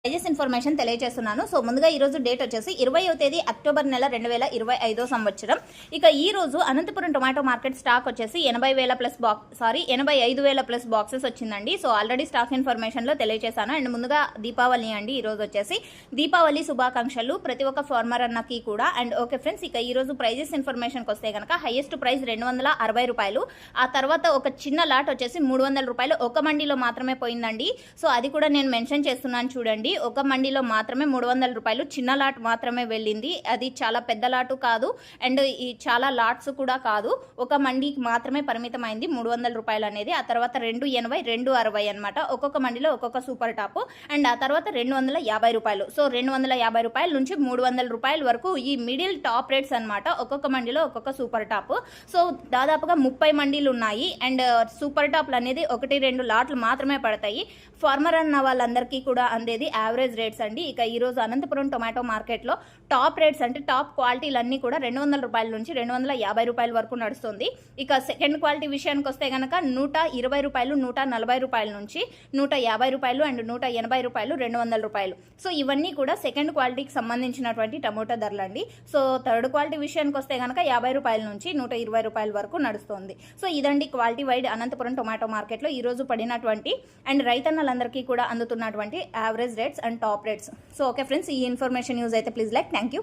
Prices information తెలియజేస్తున్నాను. So ముందుగా ఈరోజు డేట్ వచ్చేసి 20వ తేదీ అక్టోబర్ నెల 2025 సంవత్సరం. ఇక ఈ రోజు అనంతపురం టొమాటో మార్కెట్ స్టాక్ వచ్చేసి 85,000 ప్లస్ బాక్సెస్ వచ్చిందండి. సో ఆల్రెడీ స్టాక్ ఇన్ఫర్మేషన్లో తెలియజేశాను. అండ్ ముందుగా దీపావళి అండి. ఈరోజు వచ్చేసి దీపావళి శుభాకాంక్షలు ప్రతి ఒక్క ఫార్మర్ అన్నకి కూడా. అండ్ ఓకే ఫ్రెండ్స్, ఇక ఈరోజు ప్రైజెస్ ఇన్ఫర్మేషన్కి వస్తే కనుక హైయెస్ట్ ప్రైస్ 260 రూపాయలు. ఆ తర్వాత ఒక చిన్న లాట్ వచ్చేసి 300 రూపాయలు ఒక మండీలో మాత్రమే పోయిందండి. సో అది కూడా నేను మెన్షన్ చేస్తున్నాను చూడండి. ఒక మండీలో మాత్రమే 300 రూపాయలు చిన్న లాట్ మాత్రమే వెళ్ళింది. అది చాలా పెద్ద లాటు కాదు అండ్ ఈ చాలా లాట్స్ కూడా కాదు. ఒక మండీకి మాత్రమే పరిమితమైంది 300 రూపాయలు అనేది. ఆ తర్వాత 280, 260 అనమాట. ఒక్కొక్క మండీలో ఒక్కొక్క సూపర్ టాప్. అండ్ ఆ తర్వాత 250 రూపాయలు. సో 250 రూపాయల నుంచి 300 రూపాయల వరకు ఈ మిడిల్ టాప్ రేట్స్ అనమాట. ఒక్కొక్క మండీలో ఒక్కొక్క సూపర్ టాప్. సో దాదాపుగా 30 మండీలు ఉన్నాయి. అండ్ సూపర్ టాప్లు అనేది 1-2 లాట్లు మాత్రమే పడతాయి. ఫార్మర్ అన్న వాళ్ళందరికీ కూడా అందేది యావరేజ్ రేట్స్ అండి. ఇక ఈరోజు అనంతపురం టొమాటో మార్కెట్లో టాప్ రేట్స్ అంటే టాప్ క్వాలిటీలన్నీ కూడా 200 రూపాయల నుంచి 250 రూపాయల వరకు నడుస్తుంది. ఇక సెకండ్ క్వాలిటీ విషయానికి వస్తే కనుక 120 రూపాయలు, 140 రూపాయల నుంచి 150 రూపాయలు అండ్ 180 రూపాయలు, 200 రూపాయలు. సో ఇవన్నీ కూడా సెకండ్ క్వాలిటీకి సంబంధించినటువంటి టమోటా ధరలు అండి. సో థర్డ్ క్వాలిటీ విషయానికి వస్తే కనుక 50 రూపాయల నుంచి 120 రూపాయల వరకు నడుస్తుంది. సో ఇదండి క్వాలిటీ వైడ్ అనంతపురం టొమాటో మార్కెట్లో ఈరోజు పడినటువంటి అండ్ రైతన్నలందరికీ కూడా అందుతున్నటువంటి average rates and top rates. So okay friends, ఈ ఇన్ఫర్మేషన్ యూజ్ అయితే ప్లీజ్ లైక్. Thank you.